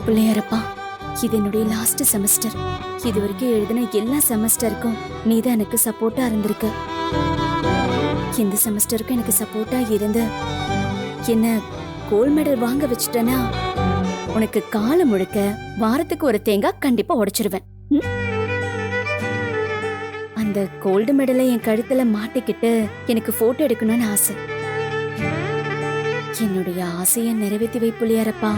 பிள்ளையாரப்பா, இது என்னுடைய லாஸ்ட் செமஸ்டர். இது வரைக்கும் எழுதின எல்லா செமஸ்டருக்கும் நீதான் எனக்கு சப்போர்ட்டா இருந்திருக்க. இந்த செமஸ்டருக்கும் எனக்கு சப்போர்ட்டா இருந்து என்ன கோல்ட் மெடல் வாங்க வச்சுட்டேன்னா உனக்கு காலம் முழுக்க வாரத்துக்கு ஒரு தேங்காய் கண்டிப்பா உடைச்சிருவேன். அந்த கோல்டு மெடலை என் கழுத்துல மாட்டிக்கிட்டு எனக்கு போட்டோ எடுக்கணும்னு ஆசை. என்னுடைய ஆசையை நிறைவேற்றி வை பிள்ளையாரப்பா.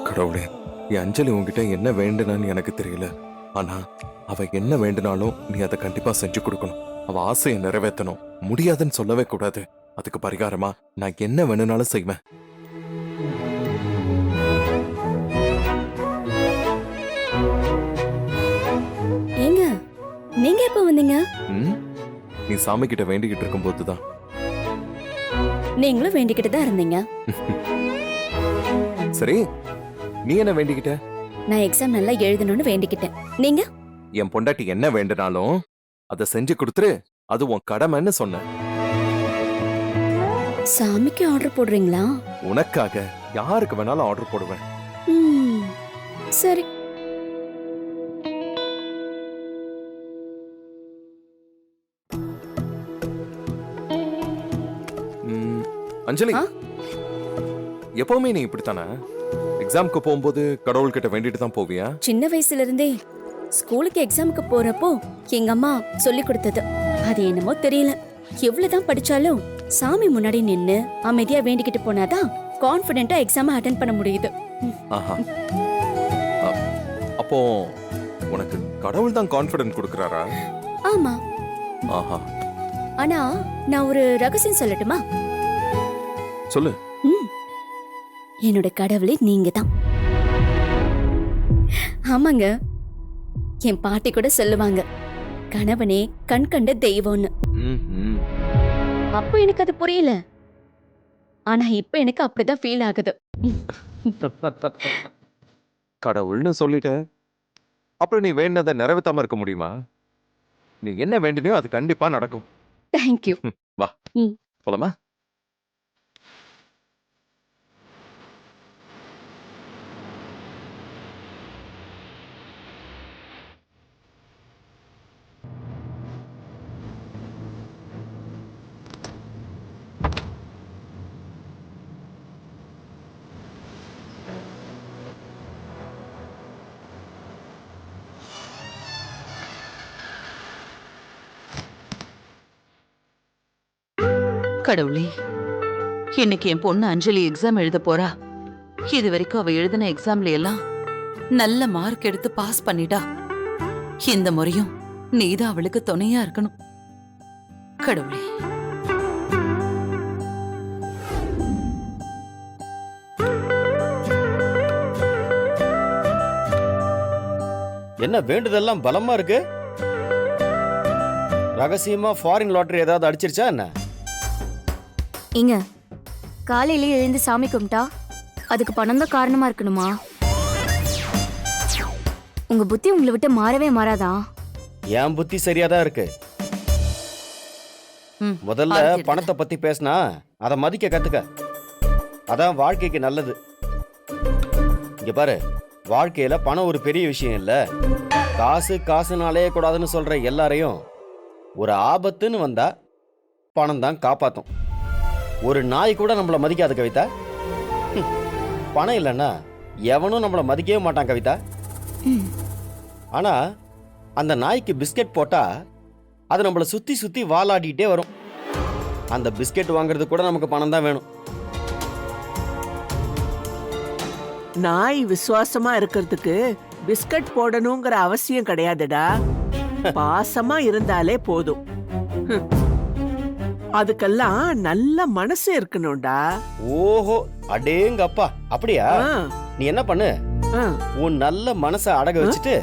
கடவுளே, என் அஞ்சலி உன்கிட்ட என்ன வேண்டுனான்னு எனக்கு தெரியல. ஆனா அவ என்ன வேண்டுனாலும் நீ அதை கண்டிப்பா செஞ்சு கொடுக்கணும். அவ ஆசையை நிறைவேற்றணும். முடியாதுன்னு சொல்லவே கூடாது. அதுக்கு பரிகாரமா நான் என்ன வேணும்னாலும் செய்வேன். ஏங்க, நீங்க எப்ப வந்தீங்க? நீ சாமி கிட்ட வேண்டிக்கிட்டு இருக்கும் போதுதான். நீங்களும் வேண்டிக்கிட்டு தான் இருந்தீங்க. சரி, நீ என்ன வேண்டிக்கிட்ட? நான் எக்ஸாம் நல்லா எழுதணும்னு வேண்டிக்கிட்டேன். நீங்க? என் பொண்டாட்டி என்ன வேண்டுனாலும் அதை செஞ்சு கொடுத்துரு, அது உன் கடமைன்னு சொன்ன. சாமிக்கு ஆர்டர் போடுறீங்களா? உனக்காக யாருக்கு வேணாலும் ஆர்டர் போடுவேன். சரி. அஞ்சலி, எப்பவுமே நீ இப்படித்தானே? எக்ஸாம்க்கு போகும்போது கடவுள்கிட்ட வேண்டிட்டு தான் போவியா? சின்ன வயசுல இருந்தே ஸ்கூலுக்கு எக்ஸாமுக்கு போறப்போ எங்க அம்மா சொல்லி கொடுத்தது. அது என்னமோ தெரியல, எவ்வளவுதான் படிச்சாலும் சாமி முன்னாடி நின்னு அமைதியா வேண்டிக்கிட்டு போனாதான் கான்பிடென்ட்டா எக்ஸாம் அட்டெண்ட் பண்ண முடியுது. அப்போ உனக்கு கடவுள் தான் கான்ஃபிடன்ட் கொடுக்கறாரா? ஆமா. ஆஹா. ஆனா நான் ஒரு ரகசியம் சொல்லட்டுமா? சொல்லு. என்னோட கடவுளே நீங்க தான். ஆமாங்க, என் பாட்டி கூட சொல்லுவாங்க, கணவனே கண் கண்ட தெய்வம்னு. அப்போ எனக்கு அது புரியல. ஆனா இப்ப எனக்கு அப்படிதான் ஃபீல் ஆகுது. கடவுள்னு சொல்லிட்ட, அப்புறம் நீ வேண்டதை நிறைவேற்றாம இருக்க முடியுமா? நீ என்ன வேண்டினியோ அது கண்டிப்பா நடக்கும். தேங்க்யூ. வா போலாமா? கடவுளே, இன்னைக்கு என் பொண்ணு அஞ்சலி எக்ஸாம் எழுத போறா. இது வரைக்கும் அவ எழுதின எக்ஸாம்ல எல்லாம் நல்ல மார்க் எடுத்து பாஸ் பண்ணிட்டா. இந்த முறையும் நீதான் அவளுக்கு துணையா இருக்கணும் கடவுளே. என்ன வேண்டுதெல்லாம் பலமா இருக்கு? ரகசியமா ஃபாரின் லாட்டரி ஏதாவது அடிச்சிருச்சா என்ன? இங்க காலையில எழுந்து சாமி கும்பிட்டா அதுக்கு பணம் தான் காரணமா இருக்கணுமா? உங்க புத்தி உங்களை விட்டு மாறவே மாறாதா? என் புத்தி சரியாதான் இருக்கு. முதல்ல பணத்தை பத்தி பேசினா அதை மதிக்க கத்துக்க. அதான் வாழ்க்கைக்கு நல்லது. இங்க பாரு, வாழ்க்கையில பணம் ஒரு பெரிய விஷயம் இல்ல. காசு காசுனாலே கூடாதுன்னு சொல்ற எல்லாரையும் ஒரு ஆபத்துன்னு வந்தா பணம் தான் காப்பாத்தும். ஒரு நாய் கூட நம்மள மதிக்காது கவிதா. பணம் இல்லைன்னா எவனும் நம்மள மதிக்கவே மாட்டான் கவிதா. ஆனா அந்த நாய்க்கு பிஸ்கட் போட்டா அது நம்மள சுத்தி சுத்தி வாலாடிட்டே வரும். அந்த பிஸ்கட் வாங்குறது கூட நமக்கு பணம் தான் வேணும். நாய் விசுவாசமா இருக்கிறதுக்கு பிஸ்கட் போடணுங்கிற அவசியம் கிடையாதுடா. பாசமா இருந்தாலே போதும். அதுக்கெல்லாம் நல்ல மனசு இருக்கணும்டா. ஓஹோ, அடேங்கப்பா, அப்படியா? நீ என்ன பண்ணு, உன் நல்ல மனசை அடக வச்சுட்டு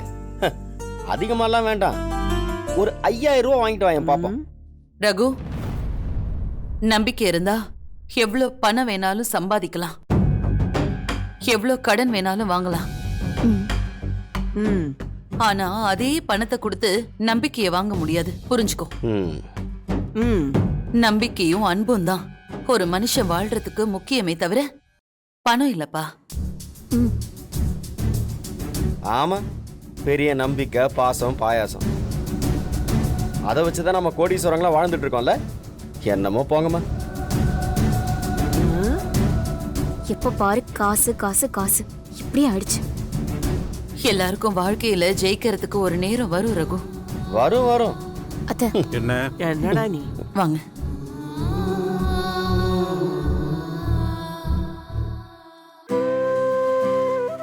அதிகமாலாம் வேண்டாம், ஒரு 5000 ரூபாய் வாங்கிட்டு வாங்க பாப்போம். ரகு, நம்பிக்கை இருந்தா எவ்வளவு பணம் வேணாலும் சம்பாதிக்கலாம், எவ்வளவு கடன் வேணாலும் வாங்கலாம். ஆனா அதே பணத்தை கொடுத்து நம்பிக்கைய வாங்க முடியாது, புரிஞ்சுக்கோ. ம் ம் நம்பிக்கையும் அன்பும் தான் ஒரு மனுஷன் வாழ்றதுக்கு முக்கியமே தவிர பணம் இல்லப்பா. ஆமா, பெரிய நம்பிக்கை, பாசம், பாயாசம், அதை வச்சுதான் நம்ம கோடீஸ்வரங்களா வாழ்ந்துட்டு இருக்கோம்ல. என்னமோ போங்கம்மா. எப்ப பாரு காசு காசு காசு இப்படி ஆயிடுச்சு. எல்லாருக்கும் வாழ்க்கையில ஜெயிக்கிறதுக்கு ஒரு நேரம் வரும் ரகு. வரும் வரும். அத்தை, என்ன என்னடா நீ? வாங்க.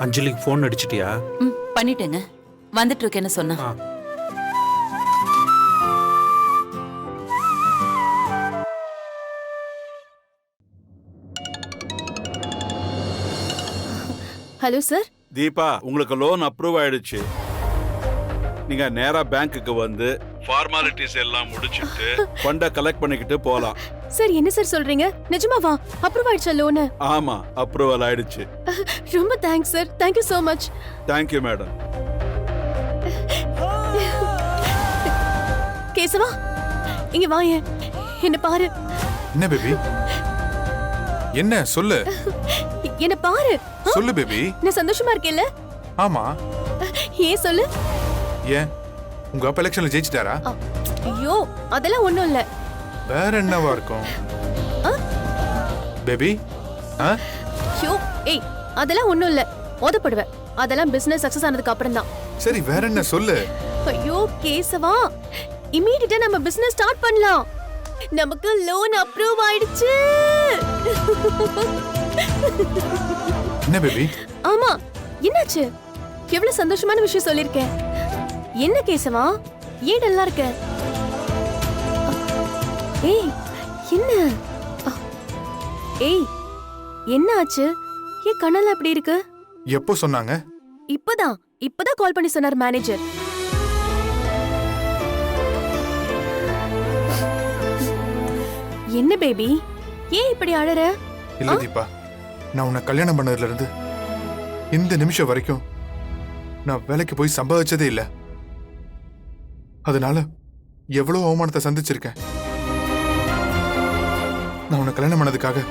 அஞ்சலிக்கு ஃபோன் அடிச்சிட்டியா? பண்ணிட்டேங்க, வந்துட்டு இருக்கேன்னு சொன்னா. ஆ. Hello sir. தீபா, உங்களுக்கு லோன் அப்ரூவ் ஆயிடுச்சு. நீங்க நேரா பேங்க்குக்கு வந்து ஃபார்மாலிட்டிஸ் எல்லாம் முடிச்சிட்டு ஃபண்டை கலெக்ட் பண்ணிக்கிட்டு போலாம். சார் என்ன சார் சொல்றீங்க? நிஜமாவா அப்ரூவ் ஆயிடுச்சா லோன்? ஆமா, அப்ரூவல் ஆயிடுச்சு. ரொம்ப thanks sir. Thank you so much. Thank you madam. Keshava இங்க வாயே, என்ன பாரு. என்ன பேபி? என்ன சொல்லு? என்ன பாரு. சொல்லு பேபி. நான் சந்தோஷமா இருக்கேன்ல? ஆமா. ஏன் சொல்லு? ஏன் உங்க அப்பா எலெக்ஷன்ல ஜெயிச்சிட்டாரா? ஐயோ அதெல்லாம் ஒண்ணும் இல்ல. வேற என்னவா இருக்கும் பேபி? ஐயோ ஏய் அதெல்லாம் ஒண்ணும் இல்ல. ஓதப்படுவேன். அதெல்லாம் பிசினஸ் சக்சஸ் ஆனதுக்கு அப்புறம் தான். சரி வேற என்ன சொல்லு? ஐயோ கேசவா, இமிடியேட்டா நம்ம பிசினஸ் ஸ்டார்ட் பண்ணலாம். நமக்கு லோன் அப்ரூவ் ஆயிடுச்சு. என்ன பேபி? ஆமா, என்னாச்சு? எவ்வளவு சந்தோஷமான விஷயம் சொல்லிருக்கேன். என்ன கேசவா, ஏன் நல்லா இருக்க? ஏய் என்ன? ஏய் என்ன ஆச்சு? ஏன் கண்ணெல்லாம் அப்படி இருக்கு? எப்போ சொன்னாங்க? இப்பதான் கால் பண்ணி சொன்னார் மேனேஜர். என்ன பேபி, ஏன் இப்படி அழற? இல்ல தீபா, நான் உன்னை கல்யாணம் பண்ணதுல இருந்து இந்த நிமிஷம் வரைக்கும் நான் வேலைக்கு போய் சம்பாதிச்சதே இல்ல. அதனால எவ்வளவு அவமானத்தை சந்திச்சிருக்கேன். நான் உன்னை கல்யாணம் பண்ணதுக்காக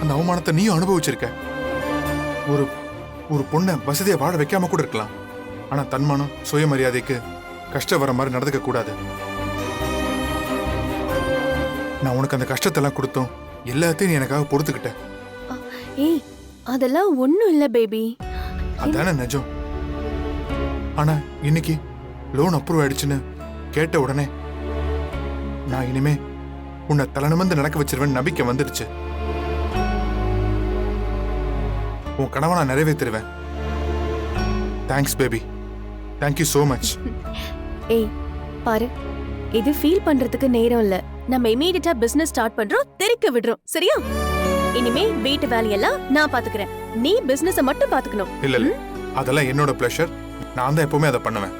அந்த அவமானத்தை நீயும் அனுபவிச்சிருக்க. ஒரு ஒரு பொண்ணை வசதியா வாழ வைக்காம கூட இருக்கலாம். ஆனா தன்மானம், சுயமரியாதைக்கு கஷ்டம் வர மாதிரி நடந்துக்க கூடாது. நான் உனக்கு அந்த கஷ்டத்தெல்லாம் கொடுத்தோம், எல்லாத்தையும் நீ எனக்காக பொறுத்துக்கிட்ட. ஏய் அதெல்லாம் ஒண்ணும் இல்ல பேபி. அதான நிஜம். ஆனா இன்னைக்கு லோன் அப்ரூவ் ஆயிடுச்சுன்னு கேட்ட உடனே நான் இனிமே உன்னை தலைநிமிர்ந்து நடக்க வச்சிருவேன் நம்பிக்கை வந்துடுச்சு. உன் கனவை நான் நிறைவேற்றிடுவேன். Thanks baby. Thank you so much. ஏய் பாரு, இது ஃபீல் பண்றதுக்கு நேரம் இல்ல. நம்ம இமிடியேட்டா பிசினஸ் ஸ்டார்ட் பண்றோம், தெரிக்க விடுறோம், சரியா? இனிமே வீட்டு வேலையெல்லாம் நான் பாத்துக்கிறேன். நீ பிசினஸ மட்டும் பாத்துக்கணும். இல்ல இல்ல, அதெல்லாம் என்னோட பிளஷர். நான் தான் எப்பவுமே அதை பண்ணுவேன்.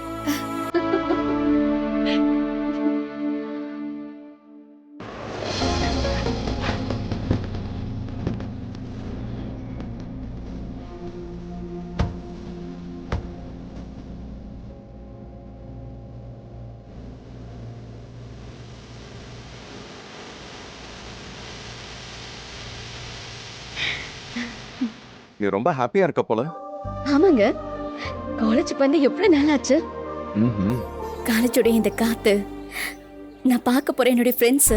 நீ ரொம்ப ஹாப்பியா இருக்க போல. ஆமாங்க, காலேஜுக்கு வந்து எவ்வளவு நாள் ஆச்சு. காலேஜோட இந்த காத்து, நான் பார்க்க போறேன் என்னுடைய ஃப்ரெண்ட்ஸ்,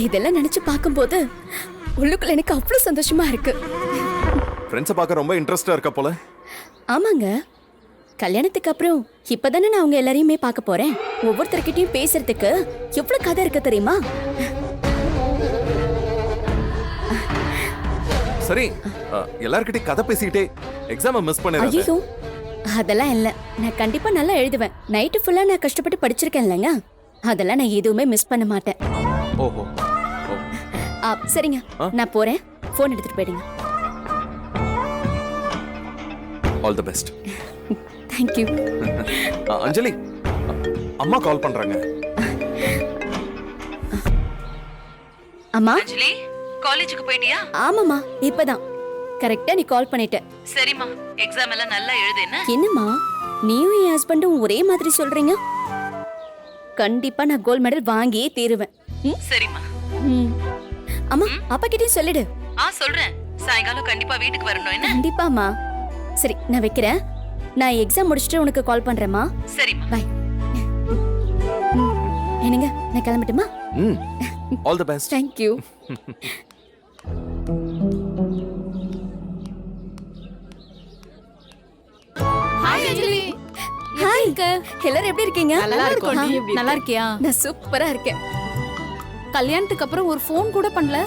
இதெல்லாம் நினைச்சு பார்க்கும்போது உள்ளுக்குள்ள எனக்கு அவ்வளவு சந்தோஷமா இருக்கு. ஃப்ரெண்ட்ஸை பார்க்க ரொம்ப இன்ட்ரெஸ்டா இருக்க போல. ஆமாங்க, கல்யாணத்துக்கு அப்புறம் இப்பதானே நான் அவங்க எல்லாரையுமே பார்க்க போறேன். ஒவ்வொருத்தர்கிட்டயும் பேசுறதுக்கு எவ்வளவு கதை இருக்கு தெரியுமா? சரி, எல்லார்கிட்டயும் கதை பேசிக்கிட்டே எக்ஸாமை மிஸ் பண்ணிடாத. ஐயோ அதெல்லாம் இல்ல, நான் கண்டிப்பா நல்லா எழுதுவேன். நைட்டு ஃபுல்லா நான் கஷ்டப்பட்டு படிச்சிருக்கேன் இல்லைங்க, அதெல்லாம் நான் எதுவுமே மிஸ் பண்ண மாட்டேன். ஓஹோ. சரிங்க, நான் போறேன். போன் எடுத்துட்டு போயிடுங்க. All the best. தேங்க்யூ. அஞ்சலி, அம்மா கால் பண்றாங்க. அம்மா. அஞ்சலி, காலேஜுக்கு போயிட்டியா? ஆமாமா, இப்பதான் கரெக்டா நீ கால் பண்ணிட்ட. சரிம்மா, எக்ஸாம் எல்லாம் நல்லா எழுது. என்ன என்னம்மா நீயும் என் ஹஸ்பண்டும் ஒரே மாதிரி சொல்றீங்க. கண்டிப்பா நான் கோல்ட் மெடல் வாங்கியே தீருவேன். சரிம்மா. ம். அம்மா அப்பா கிட்டயும் சொல்லிடு. சொல்றேன். சாயங்காலம் கண்டிப்பா வீட்டுக்கு வரணும் என்ன? கண்டிப்பாமா. சரி நான் வைக்கிறேன். நான் எக்ஸாம் முடிச்சிட்டு உனக்கு கால் பண்றேம்மா. சரிம்மா. பை. என்னங்க நான் கிளம்பட்டுமா? All the best. Thank you. Hi Anjali. Hi எல்லாரும் எப்படி இருக்கீங்க? நல்லா இருக்கோம். நீ எப்படி நல்லா இருக்கியா? நான் சூப்பரா இருக்கேன். கல்யாணத்துக்கு அப்புறம் ஒரு ஃபோன் கூட பண்ணல.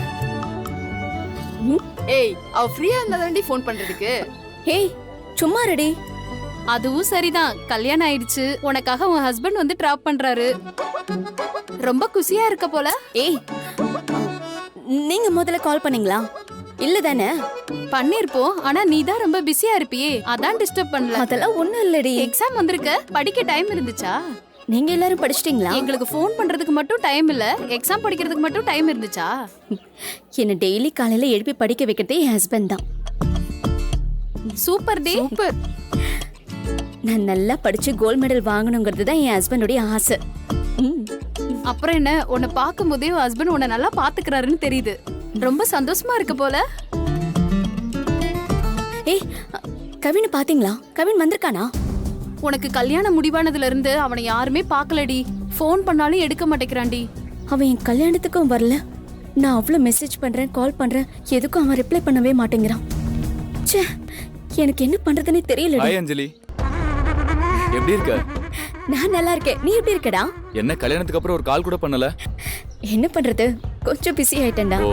ஏய், அவ ஃப்ரீயா இருந்தா தாண்டி ஃபோன் பண்றதுக்கு. ஏய் சும்மா ரெடி. அதுவும் சரிதான். கல்யாணம் ஆயிடுச்சு. உனக்காக உன் ஹஸ்பண்ட் வந்து டிராப் பண்றாரு. ரொம்ப குஷியா இருக்க போல. ஏய் நீங்க முதல்ல கால் பண்ணீங்களா? இல்ல தானே? பண்ணிருப்போம். ஆனா நீ தான் ரொம்ப பிஸியா இருப்பியே, அதான் டிஸ்டர்ப் பண்ணல. அதெல்லாம் ஒண்ணும் இல்லடி. எக்ஸாம் வந்திருக்க, படிக்க டைம் இருந்துச்சா? நீங்க எல்லாரும் படிச்சிட்டீங்களா? எங்களுக்கு ஃபோன் பண்றதுக்கு மட்டும் டைம் இல்ல, எக்ஸாம் படிக்கிறதுக்கு மட்டும் டைம் இருந்துச்சா? என்ன டெய்லி காலையில எழுப்பி படிக்க வைக்கிறதே என் ஹஸ்பண்ட் தான். சூப்பர் டே. சூப்பர். நான் நல்லா படிச்சு கோல்ட் மெடல் வாங்கணுங்கிறது தான் என் ஹஸ்பண்டோட ஆசை. அப்புறம் என்ன, உன்னை பார்க்கும் போதே உன் ஹஸ்பண்ட் உன்னை நல்லா பாத்துக்கிறாருன்னு தெரியுது. ரொம்ப சந்தோஷமா இருக்க போல. ஏய் கவின் பாத்தீங்களா? கவின் வந்திருக்கானா? உனக்கு கல்யாணம் முடிவானதுல இருந்து அவனை யாருமே பார்க்கலடி. ஃபோன் பண்ணாலும் எடுக்க மாட்டேங்கிறான்டி. அவன் என் கல்யாணத்துக்கும் வரல. நான் அவ்வளவு மெசேஜ் பண்றேன், கால் பண்றேன், எதுக்கும் அவன் ரிப்ளை பண்ணவே மாட்டேங்கிறான். ச்சே எனக்கு என்ன பண்றதுன்னே தெரியல. ஹாய் அஞ்சலி, எப்படி இருக்க? நான் நல்லா இருக்கேன். நீ எப்படி இருக்கடா? என்ன கல்யாணத்துக்கு அப்புறம் ஒரு கால் கூட பண்ணல? என்ன பண்றது, கொஞ்சம் பிஸி ஆயிட்டேன்டா. ஓ,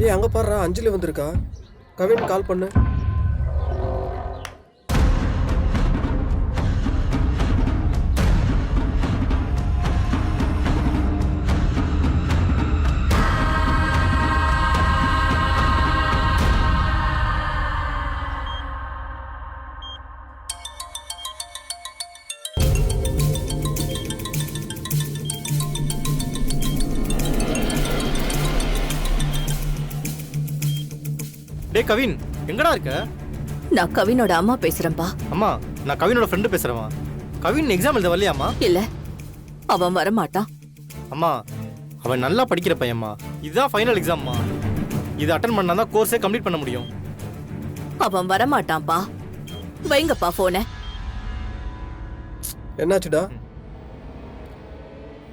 ஏய் அங்க பாருடா, அஞ்சலி வந்திருக்கா. கவின் கால் பண்ணு. டேய் கவின், எங்கடா இருக்க? நான் கவினோட அம்மா பேசுறேன்பா. அம்மா, நான் கவினோட ஃப்ரெண்டு பேசுறேம்மா. கவின் எக்ஸாம் எழுத வரலையாம்மா? இல்ல, அவன் வர மாட்டான். அம்மா, அவன் நல்லா படிக்கிற பையன்மா. இதுதான் ஃபைனல் எக்ஸாம்மா. இது அட்டன் பண்ணா தான் கோர்ஸே கம்ப்ளீட் பண்ண முடியும். அவன் வர மாட்டான்பா. வைங்கப்பா போன. என்னாச்சுடா?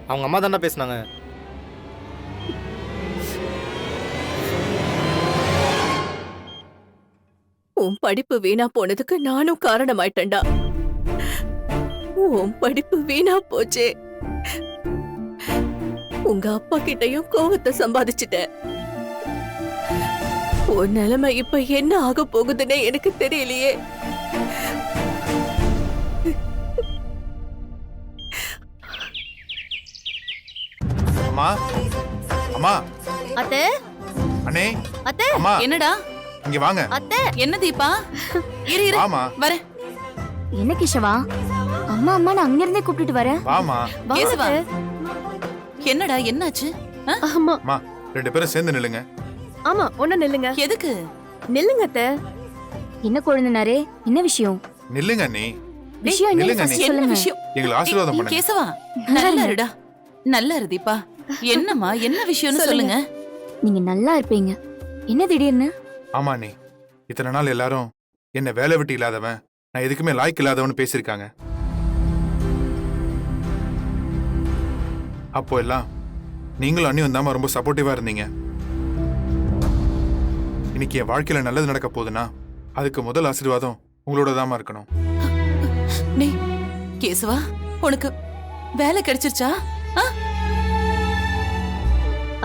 அவங்க அம்மா தானே பேசுனாங்க. உன் படிப்பு வீணா போனதுக்கு நானும் காரணமாயிட்டேன்டா. உன் படிப்பு வீணா போச்சே. உங்க அப்பா கிட்டயும் கோவத்தை சம்பாதிச்சுட்டேன். உன் நிலைமை இப்ப என்ன ஆக போகுதுன்னு எனக்கு தெரியலையே. அம்மா அம்மா அத்தை அண்ணே அத்தை அம்மா என்னடா? இங்க வாங்க. அத்தை என்ன தீபா? இரு இரு, வாமா. வர. என்ன கிஷவா? அம்மா அம்மா நான் அங்க இருந்தே கூப்பிட்டு வரேன். வாமா. கேசவா, என்னடா என்னாச்சு? ஆமா அம்மா 2 பேரும் சேர்ந்து நில்லுங்க. ஆமா, ஒண்ணு நில்லுங்க. எதுக்கு? நில்லுங்க அத்தை. என்ன கொழுந்தனாரே, என்ன விஷயம்? நில்லுங்க அண்ணே. விஷயம் என்ன நில்லுங்க first நீ. என்ன சொல்லுங்க. விஷயம்? எங்களை ஆசீர்வாதம் பண்ணுங்க. கேசவா, நல்லா இருடா. நல்லா இரு தீபா. என்னம்மா, என்ன விஷயம்னு சொல்லுங்க. நீங்க நல்லா இருப்பீங்க. என்ன திடீர்னு? ஆமா அண்ணே, இத்தனை நாள் எல்லாரும் என்ன வேலை வெட்டி இல்லாதவன், நான் எதுக்குமே லாய்க்கு இல்லாதவன்னு பேசியிருக்காங்க. அப்போ எல்லாம் நீங்களும் அண்ணி வந்தாம ரொம்ப சப்போர்ட்டிவா இருந்தீங்க. இன்னைக்கு என் வாழ்க்கையில நல்லது நடக்க போகுதுன்னா அதுக்கு முதல் ஆசீர்வாதம் உங்களோட தாமா இருக்கணும். டேய் கேசவா, உனக்கு வேலை கிடைச்சிருச்சா?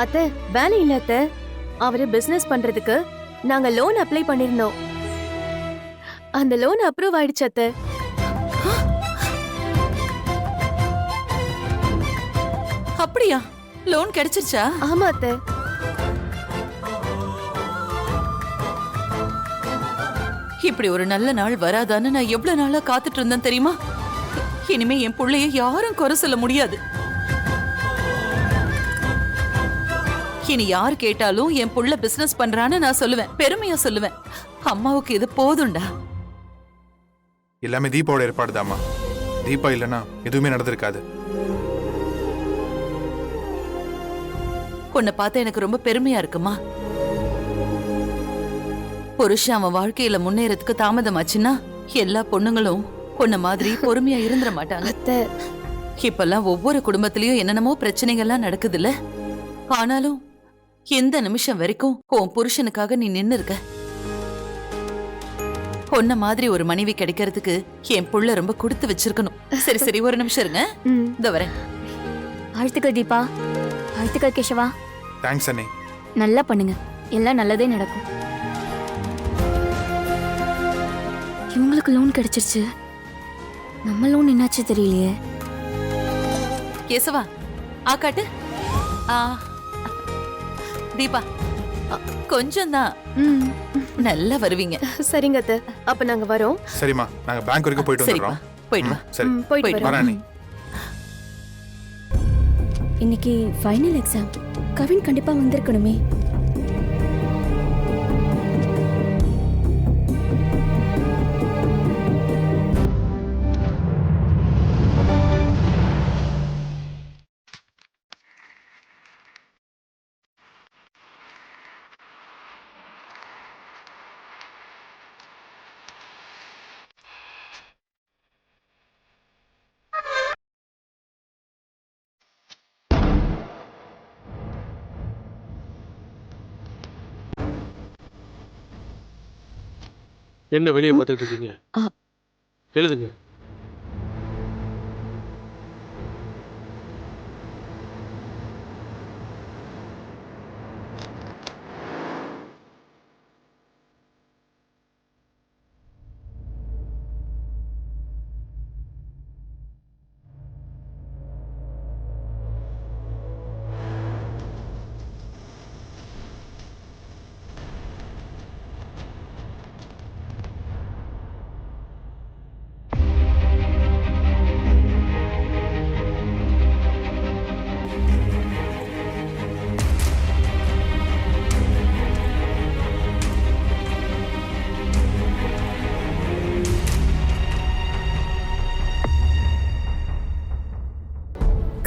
அத்தை வேலை இல்ல அத்தை. அவரு பிசினஸ் பண்றதுக்கு நாங்க லோன் அப்ளை பண்ணிருந்தோம். அந்த லோன் அப்ரூவ் ஆயிடுச்சு அத்தை. அப்படியா? லோன் கிடைச்சிருச்சா? ஆமா அத்தை. இப்படி ஒரு நல்ல நாள் வராதான்னு நான் எவ்வளவு நாளா காத்துட்டு இருந்தேன் தெரியுமா? இனிமே என் புள்ளைய யாரும் குறை சொல்ல முடியாது. இனி யார் கேட்டாலும் என் புள்ள பிசினஸ் பண்றான்னு நான் சொல்லுவேன், பெருமையா சொல்லுவேன். அம்மாவுக்கு இது போதும்டா. எல்லாமே தீபாவோட ஏற்பாடுதாம்மா. தீபா இல்லைன்னா எதுவுமே நடந்திருக்காது. உன்னை பார்த்தா எனக்கு ரொம்ப பெருமையா இருக்குமா? புருஷன் அவன் வாழ்க்கையில முன்னேறதுக்கு தாமதமாச்சுன்னா எல்லா பொண்ணுங்களும் உன்ன மாதிரி பொறுமையா இருந்துட மாட்டாங்க. இப்பெல்லாம் ஒவ்வொரு குடும்பத்திலயும் என்னென்னமோ பிரச்சனைகள்லாம் நடக்குதுல்ல. ஆனாலும் எந்த நிமிஷம் வரைக்கும் உன் புருஷனுக்காக நீ நின்னு இருக்க. உன்ன மாதிரி ஒரு மனைவி கிடைக்கிறதுக்கு என் புள்ள ரொம்ப கொடுத்து வச்சிருக்கணும். சரி சரி, ஒரு நிமிஷம் இருங்க, இதோ வரேன். வாழ்த்துக்கள் தீபா. வாழ்த்துக்கள் கேசவா. தேங்க்ஸ் அண்ணே. நல்லா பண்ணுங்க, எல்லாம் நல்லதே நடக்கும். இவங்களுக்கு லோன் கிடைச்சிருச்சு, நம்ம லோன் என்னாச்சு தெரியலையே. கேசவா, காட்டு. தீபா, கொஞ்சம் தான், நல்லா வருவீங்க. சரிங்க அத்தை, அப்ப நாங்க வரோம். சரிம்மா, நாங்க பேங்க் வரைக்கும் போயிட்டு வந்துடுறோம். போயிட்டு வா. சரி, போயிட்டு வரேன் அண்ணே. இன்னைக்கு ஃபைனல் எக்ஸாம், கவின் கண்டிப்பா வந்திருக்கணுமே. என்ன வெளியே பார்த்துட்டு இருக்கீங்க? எழுதுங்க.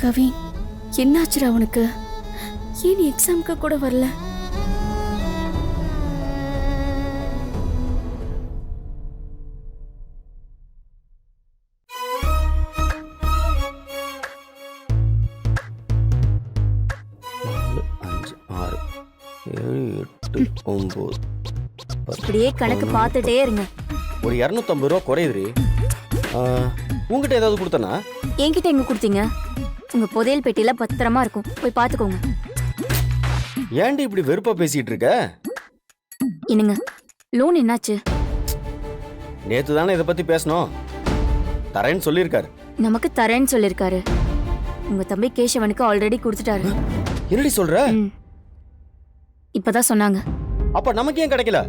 கவின், என்னாச்சுடா உனக்கு? ஏன் எக்ஸாமுக்கு கூட வரல? அப்படியே கணக்கு பார்த்துட்டே இருங்க. ஒரு 250 ரூபா குறையுது. உங்ககிட்ட ஏதாவது கொடுத்தனா? என்கிட்ட எங்க கொடுத்தீங்க? உங்க புதையல் பெட்டியில பத்திரமா இருக்கும், போய் பாத்துக்கோங்க. ஏன்டி இப்படி வெறுப்பா பேசிட்டு இருக்க? என்னங்க, லோன் என்னாச்சு? நேத்து தானே இதை பத்தி பேசணும். தரேன்னு சொல்லியிருக்காரு. நமக்கு தரேன்னு சொல்லிருக்காரு. உங்க தம்பி கேசவனுக்கு ஆல்ரெடி கொடுத்துட்டாரு. என்னடி சொல்ற? இப்பதான் சொன்னாங்க. அப்ப நமக்கு ஏன் கிடைக்கல?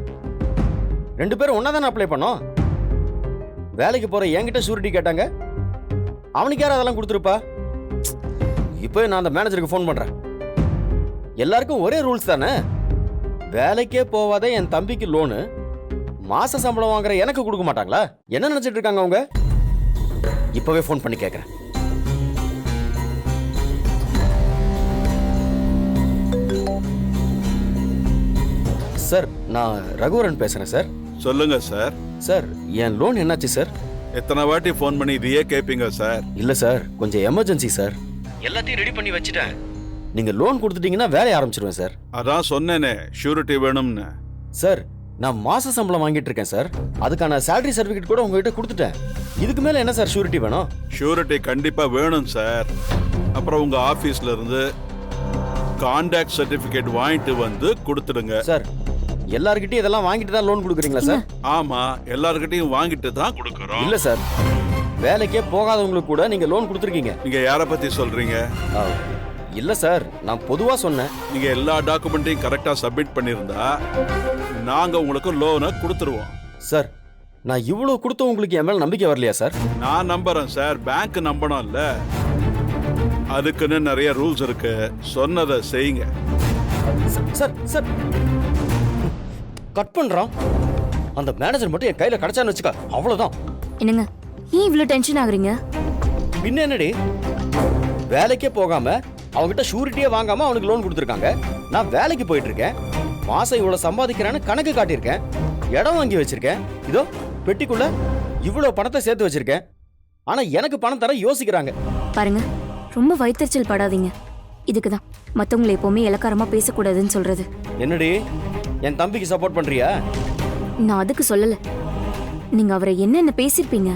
2 பேரும் ஒன்னா தானே அப்ளை பண்ணோம். வேலைக்கு போற என்கிட்ட ஷூரிட்டி கேட்டாங்க. அவனுக்கு யார் அதெல்லாம் கொடுத்துருப்பா? இப்போ நான் அந்த மேனேஜருக்கு ஃபோன் பண்றேன். எல்லாருக்கும் ஒரே ரூல்ஸ் தானே. வேலைக்கே போவாத என் தம்பிக்கு லோனு, மாச சம்பளம் வாங்குற எனக்கு கொடுக்க மாட்டாங்களா? என்ன நினைச்சிட்டு இருக்காங்க அவங்க? இப்பவே ஃபோன் பண்ணி கேட்கறேன். சார், நான் ரகுவரன் பேசுறேன் சார். சொல்லுங்க சார். சார், என் லோன் என்னாச்சு சார்? எத்தனை வாட்டி ஃபோன் பண்ணி இதையே கேட்பீங்க சார்? இல்ல சார், கொஞ்சம் எமர்ஜென்சி சார். எல்லாத்தையும் ரெடி பண்ணி வச்சுட்டேன். நீங்க லோன் கொடுத்துட்டீங்கன்னா வேலையை ஆரம்பிச்சிருவேன் சார். அதான் சொன்னேனே, ஷூரிட்டி வேணும்னு. சார், நான் மாச சம்பளம் வாங்கிட்டு இருக்கேன் சார். அதுக்கான சேலரி சர்டிபிகேட் கூட உங்ககிட்ட கொடுத்துட்டேன். இதுக்கு மேல என்ன சார் ஷூரிட்டி வேணும்? ஷூரிட்டி கண்டிப்பா வேணும் சார். அப்புறம் உங்க ஆபீஸ்ல இருந்து கான்டாக்ட் சர்டிபிகேட் வாங்கிட்டு வந்து கொடுத்துடுங்க சார். எல்லார்கிட்டயும் இதெல்லாம் வாங்கிட்டு தான் லோன் கொடுக்குறீங்களா சார்? ஆமா, எல்லார்கிட்டயும் வாங்கிட்டு தான் கொடுக்கறோம். இல்ல சார், வேலைக்கே போகாதவங்களுக்கு கூட நீங்க லோன் கொடுத்துருக்கீங்க. நீங்க யார பத்தி சொல்றீங்க? இல்ல சார், நான் பொதுவா சொன்னேன். நீங்க எல்லா டாக்குமெண்ட்டையும் கரெக்டா சப்மிட் பண்ணிருந்தா நாங்க உங்களுக்கு லோனை கொடுத்துருவோம். சார், நான் இவ்வளவு கொடுத்த உங்களுக்கு என் மேல நம்பிக்கை வரலையா சார்? நான் நம்புறேன் சார், பேங்க் நம்பணும் இல்ல. அதுக்குன்னு நிறைய ரூல்ஸ் இருக்கு, சொன்னதை செய்யுங்க. சார் சார் கட் பண்றான். அந்த மேனேஜர் மட்டும் என் கையில கிடைச்சான்னு வச்சுக்க, அவ்வளவுதான். என்னங்க ஏன் இவ்ளோ டென்ஷன் ஆகுறீங்க? பின்ன என்னடி, வேலைக்கே போகாம அவன்கிட்ட ஷூரிட்டியே வாங்காம அவனுக்கு லோன் கொடுத்துருக்காங்க. நான் வேலைக்கு போயிட்டு இருக்கேன், மாசம் இவ்வளவு சம்பாதிக்கிறான்னு கணக்கு காட்டியிருக்கேன், இடம் வாங்கி வச்சிருக்கேன், இதோ பெட்டிக்குள்ள இவ்வளவு பணத்தை சேர்த்து வச்சிருக்கேன். ஆனா எனக்கு பணம் தர யோசிக்கிறாங்க. பாருங்க, ரொம்ப வயிற்றுச்சல் படாதீங்க. இதுக்குதான் மத்தவங்களை எப்பவுமே இலக்காரமா பேசக்கூடாதுன்னு சொல்றது. என்னடி, என் தம்பிக்கு சப்போர்ட் பண்றியா? நான் அதுக்கு சொல்லல. நீங்க அவரை என்னென்ன பேசிருப்பீங்க.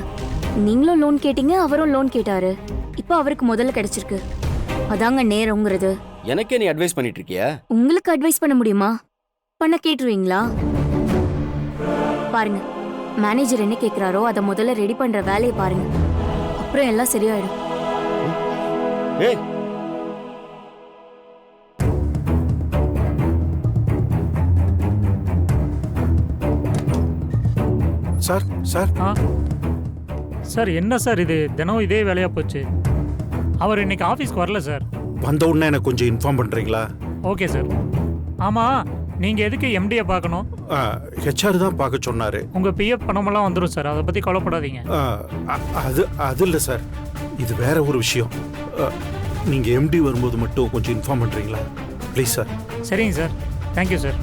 நீங்களும் லோன் கேட்டீங்க, அவரும் லோன் கேட்டாரு. இப்போ அவருக்கு முதல்ல கிடைச்சிருக்கு. அதாங்க நேரம்ங்கிறது. எனக்கே நீ அட்வைஸ் பண்ணிட்டு இருக்கியா? உங்களுக்கு அட்வைஸ் பண்ண முடியுமா? பண்ண கேட்டுருவீங்களா? பாருங்க, மேனேஜர் என்ன கேக்குறாரோ அதை முதல்ல ரெடி பண்ற வேலையை பாருங்க. அப்புறம் எல்லாம் சரியாயிடும். ஏய், சார் சார் சார் என்ன சார் இது தினம் இதே வேலையா போச்சு. அவர் இன்னைக்கு ஆஃபீஸ்க்கு வரல சார். வந்த உடனே எனக்கு கொஞ்சம் இன்ஃபார்ம் பண்ணுறீங்களா? Okay sir. ஆமா, நீங்க எதுக்கு எம்டியை பார்க்கணும்? ஹெச்ஆர் தான் பார்க்க சொன்னார். உங்க பிஎஃப் பணமெல்லாம் வந்துடும் சார், அதை பத்தி கவலைப்படாதீங்க. அது இல்லை சார், இது வேற ஒரு விஷயம். நீங்கள் எம்டி வரும்போது மட்டும் கொஞ்சம் இன்ஃபார்ம் பண்ணுறீங்களா ப்ளீஸ் சார்? சரிங்க சார், தேங்க்யூ சார்.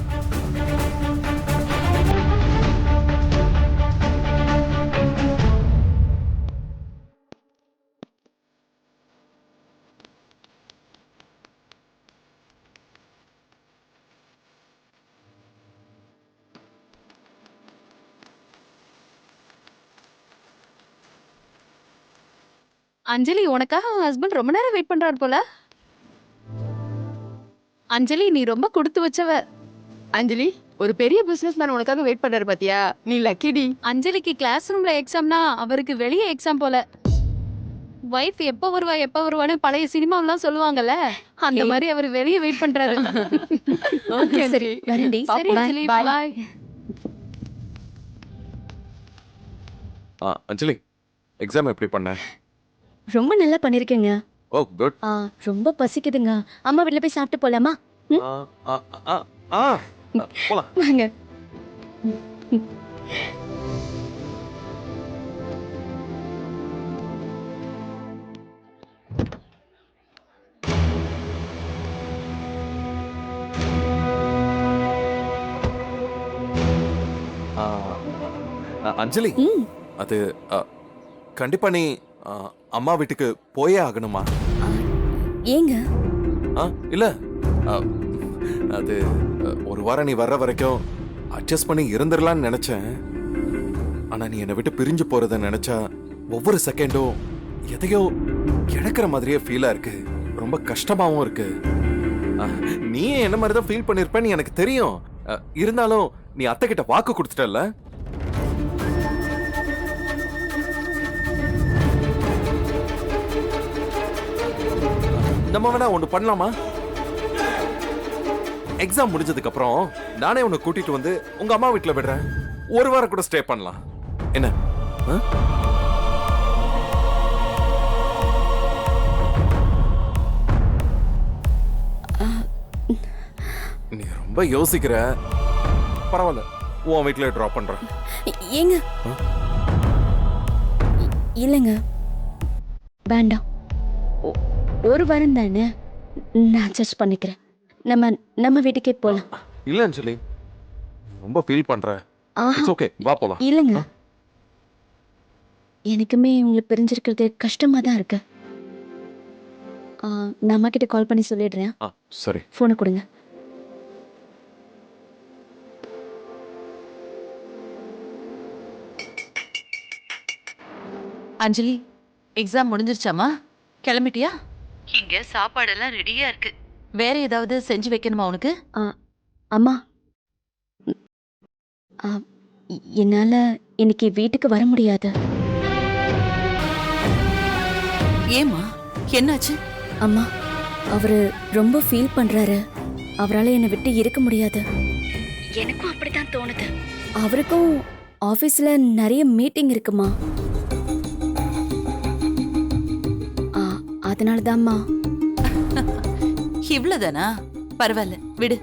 அஞ்சலி, உனக்காக உன் ஹஸ்பண்ட் ரொம்ப நேரம் வெயிட் பண்றாரு போல. அஞ்சலி, நீ ரொம்ப கொடுத்து வச்சவ. அஞ்சலி, ஒரு பெரிய பிசினஸ் மேன் உனக்காக வெயிட் பண்றாரு பாத்தியா? நீ லக்கிடி. அஞ்சலிக்கு கிளாஸ் ரூம்ல எக்ஸாம்னா அவருக்கு வெளியே எக்ஸாம் போல. வைஃப் எப்ப வருவான்னு பழைய சினிமாவெல்லாம் சொல்லுவாங்கல்ல, அந்த மாதிரி அவர் வெளியே வெயிட் பண்றாரு. ஓகே சரி, வரேன்டி. சரி அஞ்சலி, பாய். அஞ்சலி, எக்ஸாம் எப்படி பண்ண? ரொம்ப நல்லா பண்ணிருக்கீங்க. ஓ குட். ரொம்ப பசிக்குதுங்க. அம்மா வீட்ல போய் சாப்பிட்டு போலாமா? போலாம் வாங்க. அஞ்சலி, அது கண்டிப்பா நீ அம்மா வீட்டுக்கு போயே ஆகணுமா? ஏங்க? இல்ல, அது ஒரு வாரம் நீ வர்ற வரைக்கும் அட்ஜஸ்ட் பண்ணி இருந்துடலான்னு நினைச்சேன். ஆனா நீ என்னை விட்டு பிரிஞ்சு போறத நினைச்சா ஒவ்வொரு செகண்டும் எதையோ இழக்கிற மாதிரியே ஃபீலா இருக்கு. ரொம்ப கஷ்டமாவும் இருக்கு. நீ என்ன மாதிரி தான் ஃபீல் பண்ணிருப்பேன்னு எனக்கு தெரியும். இருந்தாலும் நீ அத்தை கிட்ட வாக்கு கொடுத்துட்டல. நம்ம வேணா ஒண்ணு பண்ணலாமா? எக்ஸாம் முடிஞ்சதுக்கு அப்புறம் நானே உன்னை கூட்டிட்டு வந்து உங்க அம்மா வீட்டுல விடுறேன். ஒரு வாரம் கூட ஸ்டே பண்ணலாம். என்ன? நீ ரொம்ப யோசிக்கிற. பரவாயில்ல, உன் வீட்டுல டிராப் பண்றேன். ஏங்க? இல்லைங்க, வேண்டாம். ஒரு வாரம் தானே, நான் அட்ஜஸ்ட் பண்ணிக்கிறேன். நம்ம வீட்டுக்கே போலாம். இல்ல அஞ்சலி, ரொம்ப ஃபீல் பண்ற. இட்ஸ் ஓகே, வா போலாம். இல்லைங்க, எனக்குமே உங்களை பிரிஞ்சிருக்கிறது கஷ்டமா தான் இருக்கு. நான் அம்மா கிட்ட கால் பண்ணி சொல்லிடுறேன். சரி, போனை கொடுங்க. அஞ்சலி, எக்ஸாம் முடிஞ்சிருச்சாமா? கிளம்பிட்டியா? இங்க சாப்பாடெல்லாம் ரெடியா இருக்கு. வேற ஏதாவது செஞ்சு வைக்கணுமா உனக்கு? அம்மா, என்னால இன்னைக்கு வீட்டுக்கு வர முடியாது. ஏமா, என்னாச்சு? அம்மா, அவரு ரொம்ப ஃபீல் பண்றாரு. அவரால் என்னை விட்டு இருக்க முடியாது. எனக்கும் அப்படித்தான் தோணுது. அவருக்கும் ஆபீஸ்ல நிறைய மீட்டிங் இருக்குமா, அதனாலதான்மா. இவ்வளவுதானா? பரவாயில்ல விடு.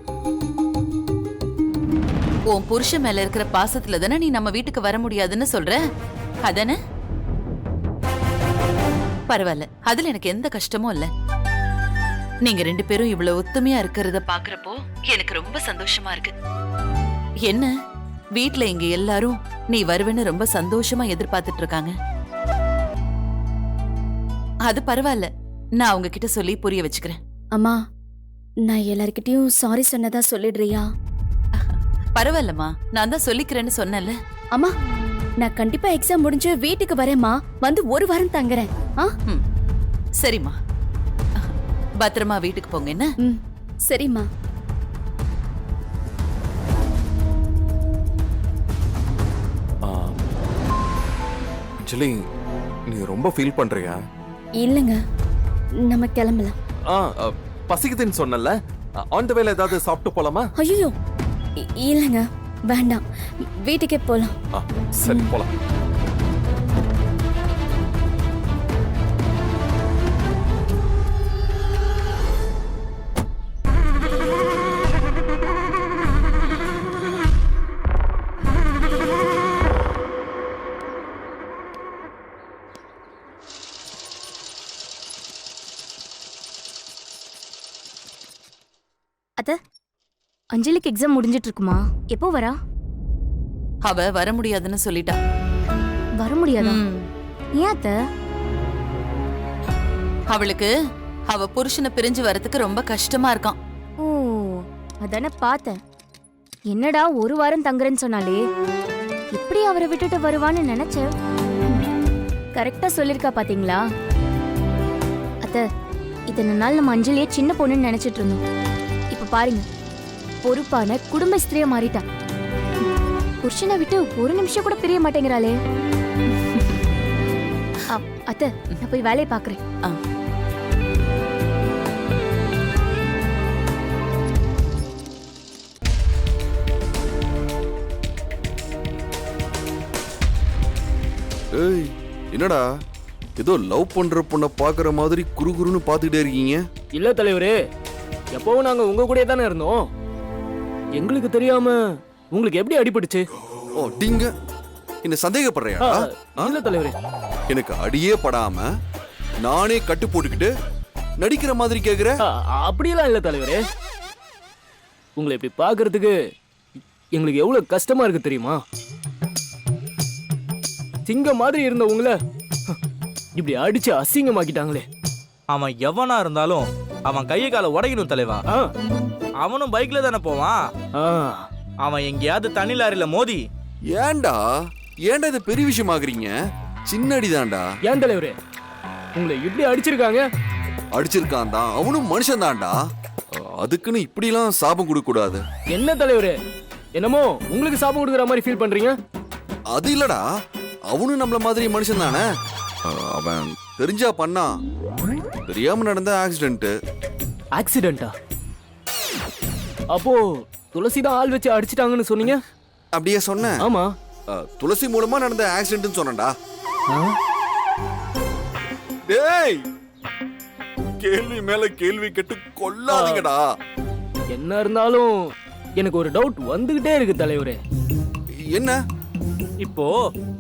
உன் புருஷன் மேல இருக்கிற பாசத்துல தானே நீ நம்ம வீட்டுக்கு வர முடியாதுன்னு சொல்ற, அதானே? பரவாயில்ல, அதுல எனக்கு எந்த கஷ்டமும் இல்ல. நீங்க 2 பேரும் இவ்வளவு ஒத்துமையா இருக்கிறத பாக்குறப்போ எனக்கு ரொம்ப சந்தோஷமா இருக்கு. என்ன வீட்ல இங்க எல்லாரும் நீ வருவேன்னு ரொம்ப சந்தோஷமா எதிர்பார்த்துட்டு இருக்காங்க. அது பரவாயில்ல, நான் அவங்க கிட்ட சொல்லி புரிய வச்சுக்கிறேன். அம்மா, நான் எல்லார்கிட்டயும் சாரி சொன்னதா சொல்லிடுறியா? பரவாயில்லம்மா, நான் தான் சொல்லிக்கிறேன்னு சொன்னேன்ல. அம்மா, நான் கண்டிப்பா எக்ஸாம் முடிஞ்சு வீட்டுக்கு வரேம்மா. வந்து 1 வாரம் தங்குறேன். சரிம்மா, பத்திரமா வீட்டுக்கு போங்க. என்ன? சரிம்மா. அஞ்சலி, நீ ரொம்ப ஃபீல் பண்றியா? இல்லங்க, நம்ம கிளம்பலாம். பசிக்குதுன்னு சொன்னல, ஆன் தி வேல ஏதாவது சாப்பிட்டு போலாமா? ஐயோ இல்லங்க, வேண்டாம், வீட்டுக்கே போலாம். சரி போலாம். அத்த, அஞ்சலிக்கு எக்ஸாம் முடிஞ்சிட்டு இருக்குமா? எப்போ வரா? அவ வர முடியாதுன்னு சொல்லிட்டா. வர முடியாதா? ஏன் அத்த? அவளுக்கு அவ புருஷனை பிரிஞ்சு வரதுக்கு ரொம்ப கஷ்டமா இருக்கான். ஓ, அதானே பார்த்தேன். என்னடா 1 வாரம் தங்குறேன்னு சொன்னாலே, இப்படி அவரை விட்டுட்டு வருவான்னு நினைச்சேன். கரெக்டா சொல்லிருக்கா பாத்தீங்களா? அத்த, இத்தனை நாள் நம்ம அஞ்சலியே சின்ன பொண்ணுன்னு நினைச்சிட்டு இருந்தோம். இப்ப பாருங்க, பொறுப்பான குடும்ப ஸ்திரியா மாறிட்டா. புருஷனை விட்டு 1 நிமிஷம் கூட பிரிய மாட்டேங்கிறாளே. அத்த, நான் போய் வேலையை பாக்குறேன். ஏய், என்னடா ஏதோ லவ் பண்ற பொண்ணை பாக்குற மாதிரி குறுகுறுன்னு பாத்துக்கிட்டே இருக்கீங்க? இல்ல தலைவரே, எப்பவும் நாங்க உங்க கூடயே தானே இருந்தோம். எங்களுக்கு தெரியாம உங்களுக்கு எப்படி அடிபட்டுச்சு? ஓ, நீங்க என்ன சந்தேகப்படுறியா? இல்ல தலைவரே, எனக்கு அடியே படாம நானே கட்டு போட்டுக்கிட்டு நடிக்கிற மாதிரி கேக்குற? அப்படியெல்லாம் இல்ல தலைவரே. உங்களை இப்படி பாக்குறதுக்கு எங்களுக்கு எவ்வளவு கஷ்டமா இருக்கு தெரியுமா? சிங்கம் மாதிரி இருந்த உங்களை இப்படி அடிச்சு அசிங்கமாக்கிட்டாங்களே. அவன் எவனா இருந்தாலும் அவன் கையை காலை உடைக்கணும் தலைவா. அவனும் பைக்ல தானே போவான். அவன் எங்கேயாவது தண்ணி லாரியில மோதி. ஏன்டா இது பெரிய விஷயமாக்குறீங்க? சின்ன அடிதான்டா. ஏன் தலைவரே, உங்களை இப்படி அடிச்சிருக்காங்க? அடிச்சிருக்கான் தான், அவனும் மனுஷன் தான்டா. அதுக்குன்னு இப்படிலாம் சாபம் கொடுக்க கூடாது. என்ன தலைவரே, என்னமோ உங்களுக்கு சாபம் கொடுக்குற மாதிரி ஃபீல் பண்றீங்க? அது இல்லடா, அவனும் நம்மள மாதிரி மனுஷன் தானே. அவன் தெரிஞ்சா பண்ணா, தெரியாம நடந்த ஆக்சிடென்ட். ஆக்சிடென்ட்டா? அப்போ துளசி தான் ஆள் வச்சு அடிச்சிட்டாங்கன்னு சொன்னீங்க? அப்படியே சொன்னேன். ஆமா, துளசி மூலமா நடந்த ஆக்சிடென்ட்னு சொன்னேன்டா. டேய், கேள்வி மேல கேள்வி கேட்டு கொல்லாதீங்கடா. என்ன இருந்தாலும் எனக்கு ஒரு டவுட் வந்துகிட்டே இருக்கு தலைவரே. என்ன? இப்போ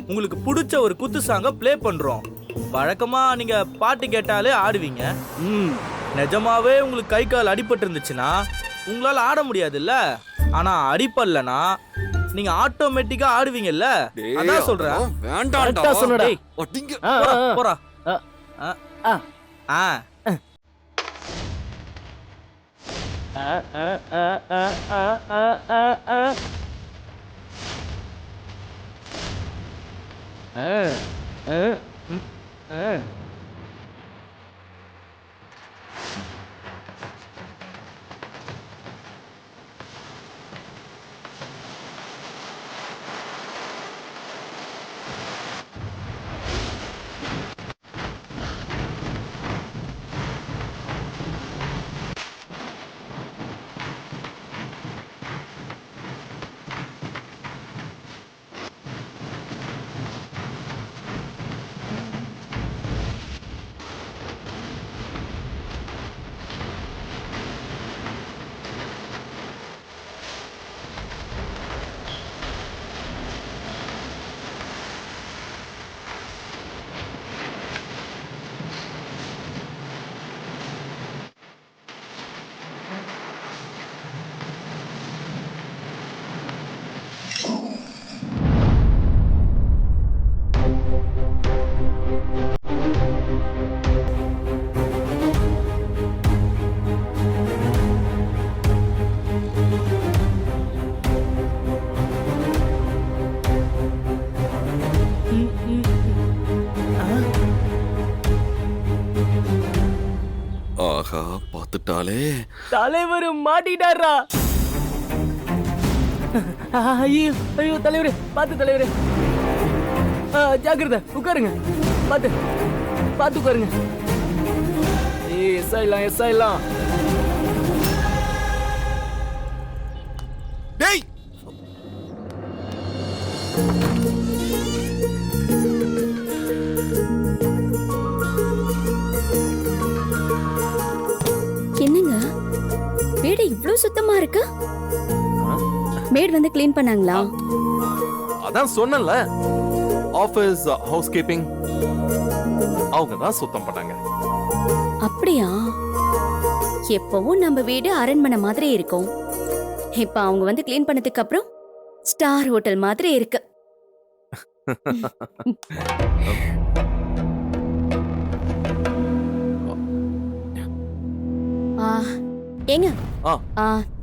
உங்களுக்கு பிடிச்ச ஒரு குத்து சாங்க ப்ளே பண்றோம். வழக்கமா நீங்க பாட்டு கேட்டாலே ஆடுவீங்க. நிஜமாவே உங்களுக்கு கை கால் அடிபட்டு இருந்துச்சுன்னா உங்களால ஆட முடியாதுல்ல. ஆனா அடிப்படலனா நீங்க ஆட்டோமேட்டிக்கா ஆடுவீங்கல்ல. அதான் சொல்றேன். வேண்டாம்டா சொன்னடா. போடா. ஆஹா பார்த்துட்டாலே. தலைவர் மாட்டிட்டாரா? ஐயோ ஐயோ தலைவரே, பார்த்து தலைவரே. ஜாக்கிரதை, உட்காருங்க. பார்த்து பார்த்து உட்காருங்க. எஸ் ஆயிடலாம். டேய் என்னங்க வீடு இவ்ளோ சுத்தமா இருக்கு? மேட் வந்து க்ளீன் பண்ணாங்களா? அதான் சொன்னல, ஆபீஸ் ஹவுஸ் கீப்பிங் அவங்க தான் சுத்தம் பண்ணாங்க. அப்படியா? எப்பவும் நம்ம வீடு அரண்மனை மாதிரி இருக்கும். இப்ப அவங்க வந்து க்ளீன் பண்ணதுக்கு அப்புறம் ஸ்டார் ஹோட்டல் மாதிரி இருக்கு. ஏங்க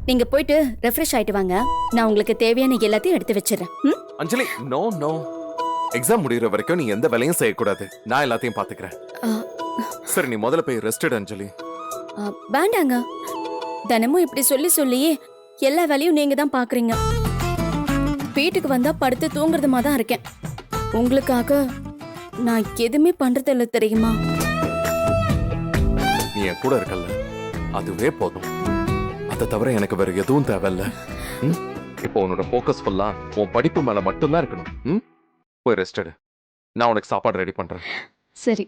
நீங்க போயிட்டு ரெஃப்ரெஷ் ஆயிட்டு வாங்க. நான் உங்களுக்கு தேவையான எல்லாத்தையும் எடுத்து வச்சிடறேன். அஞ்சலி, நோ நோ, எக்ஸாம் முடியற வரைக்கும் நீ எந்த வேலையும் செய்யக்கூடாது. நான் எல்லாத்தையும் பாத்துக்கிறேன். சரி, நீ முதல்ல போய் ரெஸ்ட் எடு அஞ்சலி. வேண்டாங்க, தினமும் இப்படி சொல்லி சொல்லியே எல்லா வேலையும் நீங்க தான் பாக்குறீங்க. வீட்டுக்கு வந்தா படுத்து தூங்குறதுமா தான் இருக்கேன். உங்களுக்காக நான் எதுவுமே பண்றது இல்லை தெரியுமா? நீ என் கூட இருக்கல்ல, அதுவே போதும். அதை தவிர எனக்கு வேற எதுவும் தேவையில்ல. இப்போ உன்னோட ஃபோக்கஸ் ஃபுல்லா உன் படிப்பு மேல மட்டும்தான் இருக்கணும். போய் ரெஸ்ட் எடு. நான் உனக்கு சாப்பாடு ரெடி பண்றேன். சரி.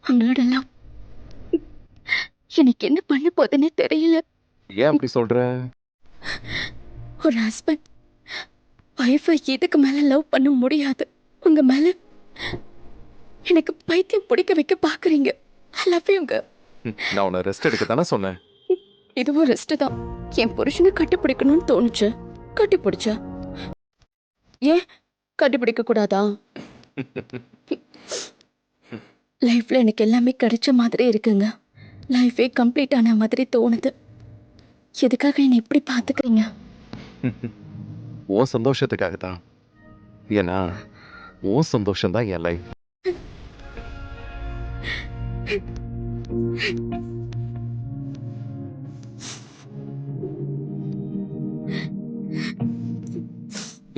அவங்களோடலாம் எனக்கு என்ன பண்ண போதுன்னே தெரியல. ஏன் அப்படி சொல்ற? ஒரு ஹஸ்பண்ட் ஒய்ஃபை இதுக்கு மேல லவ் பண்ண முடியாது. உங்க மேல எனக்கு பைத்தியம் பிடிக்க வைக்க பாக்குறீங்க. ஐ லவ் யூங்க. நான் உன்னை ரெஸ்ட் எடுக்க தானே சொன்னேன். இதுவும் ரெஸ்ட் தான். என் புருஷனை கட்டிப்பிடிக்கணும்னு தோணுச்சு, கட்டிப்பிடிச்சா. ஏன் கட்டிப்பிடிக்க கூடாதா? லைஃப்ல எனக்கு எல்லாமே கிடைச்ச மாதிரி இருக்குங்க. லைஃபே கம்ப்ளீட் ஆன மாதிரி தோணுது. எதுக்காக என்னை இப்படி பாத்துக்கிறீங்க? உன் சந்தோஷத்துக்காக தான். ஏன்னா உன் சந்தோஷம் தான் என் லைஃப்.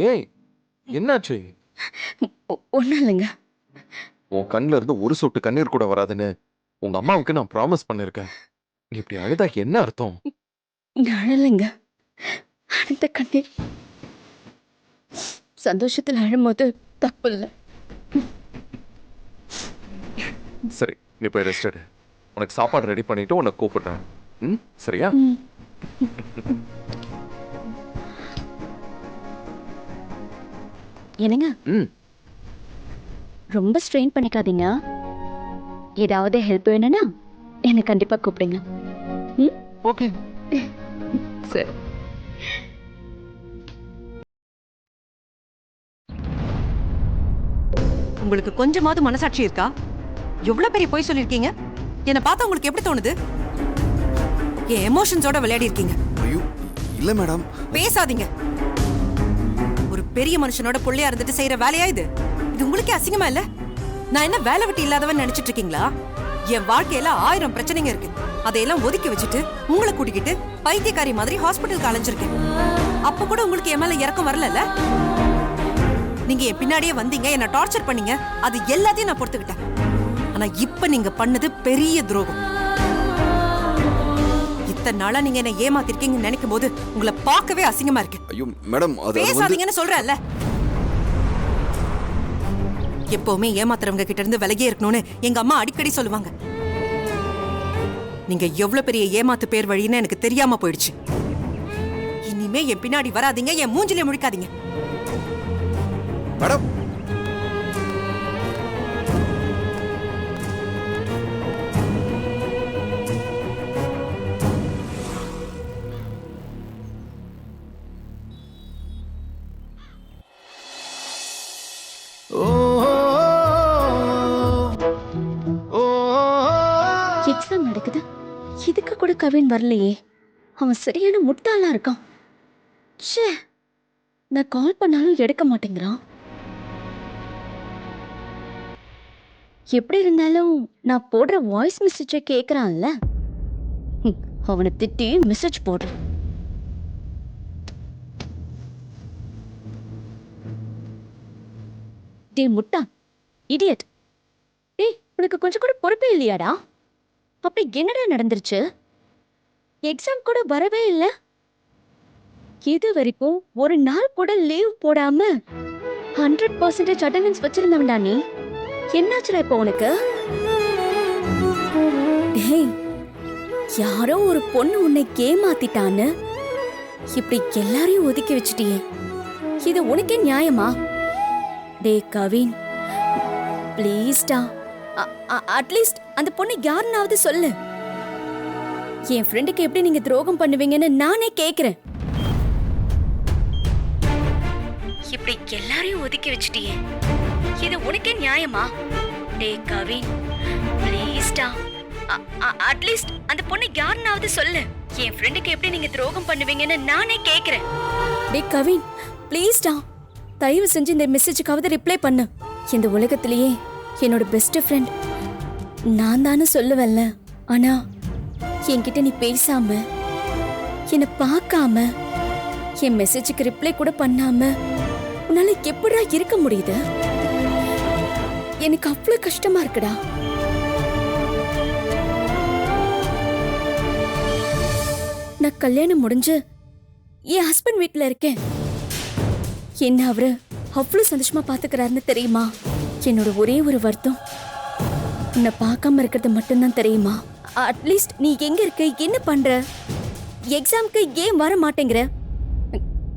ஏய், என்னாச்சு? ஒண்ணும் இல்லைங்க. உன் கண்ணுல இருந்து ஒரு சொட்டு கண்ணீர் கூட வராதுன்னு உங்க அம்மாவுக்கு நான் ப்ராமிஸ் பண்ணிருக்கேன். நீ இப்படி அழுதா என்ன அர்த்தம்? அழலைங்க, அடுத்த கண்ணீர். சந்தோஷத்தில் அழும்போது தப்பு இல்லை. சரி, நீ போய் ரெஸ்ட் எடு. உனக்கு சாப்பாடு ரெடி பண்ணிட்டு உனக்கு கூப்பிடுறேன். சரியா? என்னங்க, ரொம்ப ஸ்ட்ரெயின் பண்ணிக்காதீங்க. ஏதாவது ஹெல்ப் வேணும்னா என்னை கண்டிப்பா கூப்பிடுங்க. ஓகே. சரி. உங்களுக்கு கொஞ்சமாவது மனசாட்சி இருக்கா? எவ்வளவு பெரிய பொய் சொல்லிருக்கீங்க. என்ன பார்த்தா உங்களுக்கு எப்படி தோணுது? என் எமோஷன்ஸோட விளையாடி இருக்கீங்க. ஐயோ இல்ல மேடம். பேசாதீங்க. ஒரு பெரிய மனுஷனோட புள்ளையா இருந்துட்டு செய்யற வேலையா இது? இது உங்களுக்கே அசிங்கமா இல்ல? நான் என்ன வேலை விட்டு இல்லாதவன் நினைச்சிட்டு இருக்கீங்களா? என் வாழ்க்கையில 1000 பிரச்சனைங்க இருக்கு. அதையெல்லாம் ஒதுக்கி வச்சுட்டு உங்களை கூட்டிக்கிட்டு பைத்தியக்காரி மாதிரி ஹாஸ்பிட்டலுக்கு அலைஞ்சிருக்கேன். அப்ப கூட உங்களுக்கு என் மேல இறக்கம் வரல. நீங்க என் பின்னாடியே வந்தீங்க, என்ன டார்ச்சர் பண்ணீங்க. அது எல்லாத்தையும் நான் பொறுத்துக்கிட்டேன். ஆனா இப்ப நீங்க பண்ணது பெரிய துரோகம். இத்தனை நாளா நீங்க என்ன ஏமாத்திருக்கீங்கன்னு நினைக்கும் போது உங்களை பார்க்கவே அசிங்கமா இருக்கு. ஐயோ மேடம், பேசாதீங்கன்னு சொல்றேன்ல. எப்பவுமே ஏமாத்துறவங்க கிட்ட இருந்து விலகியே இருக்கணும்னு எங்க அம்மா அடிக்கடி சொல்லுவாங்க. நீங்க எவ்வளவு பெரிய ஏமாத்து பேர் வழின்னு எனக்கு தெரியாம போயிடுச்சு. இனிமே என் பின்னாடி வராதீங்க, என் மூஞ்சிலே முழிக்காதீங்க. மேடம் எக்ஸாம் நடக்குது, இதுக்கு கூட கவின் வரலையே. அவன் சரியான முட்டாளா இருக்கான். ச்சே, நான் கால் பண்ணாலும் எடுக்க மாட்டேங்கிறான். எப்படி இருந்தாலும் நான் போடுற வாய்ஸ் மெசேஜை கேட்கறான்ல, அவனை திட்டி மெசேஜ் போடுறேன். டே முட்டா, இடியட். டேய், உனக்கு கொஞ்சம் கூட பொறுப்பே இல்லையாடா? அப்படி என்னடா நடந்துருச்சு? எக்ஸாம் கூட வரவே இல்லை. இது வரைக்கும் ஒரு நாள் கூட லீவ் போடாம 100% அட்டெண்டன்ஸ் வச்சிருந்தவன்டா நீ. என்னாச்சுடா இப்போ உனக்கு? டேய், யாரோ ஒரு பொண்ணு உன்னை ஏமாத்திட்டான்னு இப்படி எல்லாரையும் ஒதுக்கி வச்சிட்டியே, இது உனக்கே நியாயமா? டே கவின், ப்ளீஸ்டா, அட்லீஸ்ட் அந்த பொண்ணு யாருன்னாவது சொல்லு. என் ஃப்ரெண்டுக்கு எப்படி நீங்க துரோகம் பண்ணுவீங்கன்னு நானே கேக்குறேன். இப்படி எல்லாரையும் ஒதுக்கி வச்சிட்டியே, இது உனக்கே நியாயமா? டே கவின், ப்ளீஸ்டா, அட்லீஸ்ட் அந்த பொண்ணு யாருன்னாவது சொல்லு. என் ஃப்ரெண்டுக்கு எப்படி நீங்க துரோகம் பண்ணுவீங்கன்னு நானே கேக்குறேன். டே கவின், ப்ளீஸ்டா, தயவு செஞ்சு இந்த மெசேஜுக்காவது ரிப்ளை பண்ணு. இந்த உலகத்திலேயே என்னோட பெஸ்ட் ஃப்ரெண்ட் நான் தானே சொல்லுவேன்ல. ஆனா என்கிட்ட நீ பேசாம, என்னை பார்க்காம, என் மெசேஜுக்கு ரிப்ளை கூட பண்ணாம உன்னால எப்படா இருக்க முடியுது? எனக்கு அவ்வளவு கஷ்டமா இருக்குடா. நான் கல்யாணம் முடிஞ்சு என் ஹஸ்பண்ட் வீட்டுல இருக்கேன். என்ன அவரு அவ்வளவு சந்தோஷமா பாத்துக்கிறாருன்னு தெரியுமா? என்னோட ஒரே ஒரு வருத்தம் உன்னை பார்க்காம இருக்கிறது மட்டும்தான் தெரியுமா? அட்லீஸ்ட் நீ எங்க இருக்க, என்ன பண்ற, எக்ஸாம்க்கு ஏன் வர மாட்டேங்கிற,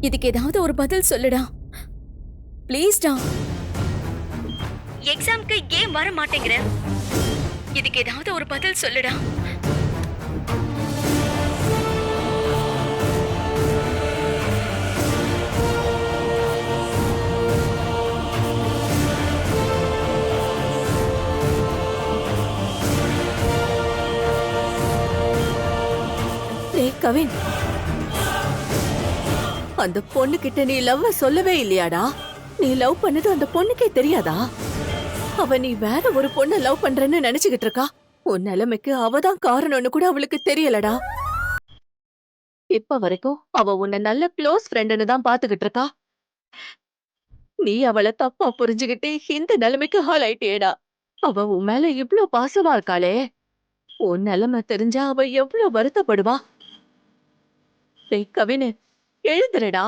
இதுக்கு ஏதாவது ஒரு பதில் சொல்லுடா ப்ளீஸ்டா. எக்ஸாம்க்கு ஏன் வர மாட்டேங்கிற, இதுக்கு ஏதாவது ஒரு பதில் சொல்லுடா. கவின், அந்த பொண்ணு கிட்ட நீ லவ் சொல்லவே இல்லையாடா? நீ லவ் பண்ணது அந்த பொண்ணுக்கே தெரியாதா? அவ நீ வேற ஒரு பொண்ண லவ் பண்றன்னு நினைச்சுக்கிட்டு இருக்கா. உன் நிலைமைக்கு அவதான் காரணம்னு கூட அவளுக்கு தெரியலடா. இப்ப வரைக்கும் அவ உன்னை நல்ல க்ளோஸ் ஃப்ரெண்டுன்னு தான் பாத்துக்கிட்டு இருக்கா. நீ அவளை தப்பா புரிஞ்சுகிட்டு இந்த நிலைமைக்கு ஹால் ஆயிட்டேடா. அவ உன் மேல இவ்ளோ பாசமா இருக்காளே, உன் நிலைமை தெரிஞ்சா அவ எவ்வளவு வருத்தப்படுவா. கவினு, எழுந்துடா,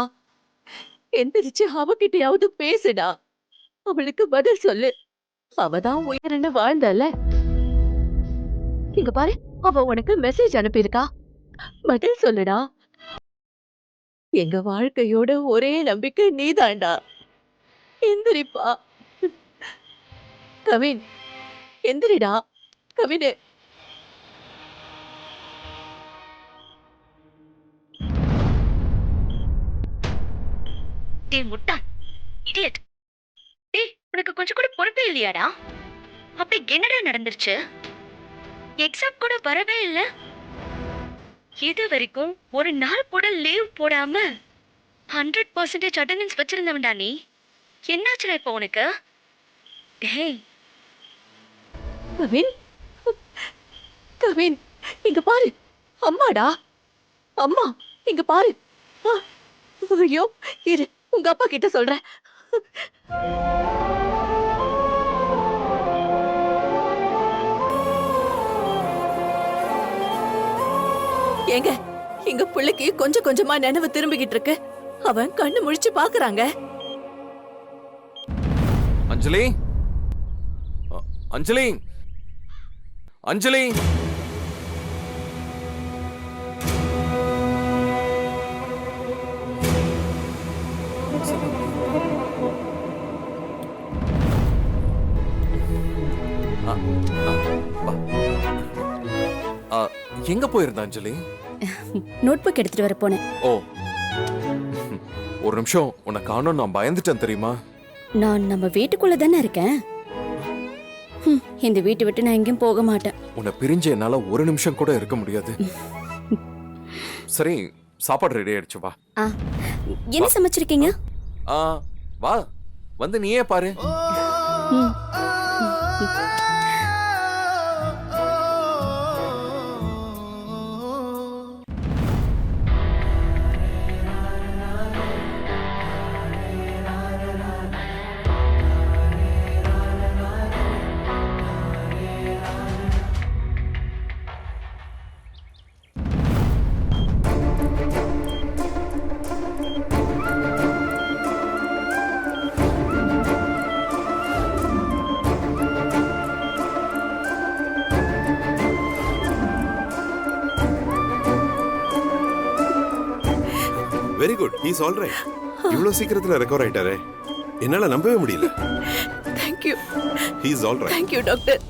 எந்திரிச்சு அவகிட்டயாவது பேசுடா, அவளுக்கு பதில் சொல்லு. அவதான் உயிரின்னு வாழ்ந்தல. இங்க பாரு, அவ உனக்கு மெசேஜ் அனுப்பியிருக்கா, பதில் சொல்லுடா. எங்க வாழ்க்கையோட ஒரே நம்பிக்கை நீதான்டா, எந்திரிப்பா. கவின், எந்திரிடா கவினு. டே முட்டாள், இடியட். டேய், உனக்கு கொஞ்சம் கூட பொறுப்பே இல்லையாடா? அப்படி என்னடா நடந்துருச்சு? எக்ஸாம் கூட வரவே இல்லை. இது வரைக்கும் ஒரு நாள் கூட லீவ் போடாம 100% அட்டெண்டன்ஸ் வச்சிருந்தவன்டா நீ. என்னாச்சுடா இப்போ உனக்கு? டேய் கவின், கவின், இங்க பாரு, அம்மாடா, அம்மா, இங்க பாரு. ஐயோ, இரு, உங்க அப்பா கிட்ட சொல்றேன். ஏங்க, எங்க பிள்ளைக்கு கொஞ்சம் கொஞ்சமா நினைவு திரும்பிக்கிட்டு இருக்கு. அவன் கண்ணு முழிச்சு பாக்குறாங்க. அஞ்சலி, அஞ்சலி, அஞ்சலி, எங்க போயிருந்த அஞ்சலி? நோட் புக் எடுத்துட்டு வர போனேன். ஓ, ஒரு நிமிஷம், உன்னை காணோம், நான் பயந்துட்டேன் தெரியுமா? நான் நம்ம வீட்டுக்குள்ள தானே இருக்கேன். இந்த வீட்டை விட்டு நான் எங்கேயும் போக மாட்டேன். உன்னை பிரிஞ்ச என்னால ஒரு நிமிஷம் கூட இருக்க முடியாது. சரி, சாப்பாடு ரெடி ஆயிடுச்சு, வா. என்ன சமைச்சிருக்கீங்க? வா, வந்து நீயே பாரு. Very good, he's all right. இவ்வளவு சீக்கிரத்துல ரெக்கவர் ஆயிட்டாரே, என்னால நம்பவே முடியல. Thank you. He's all right. Thank you doctor.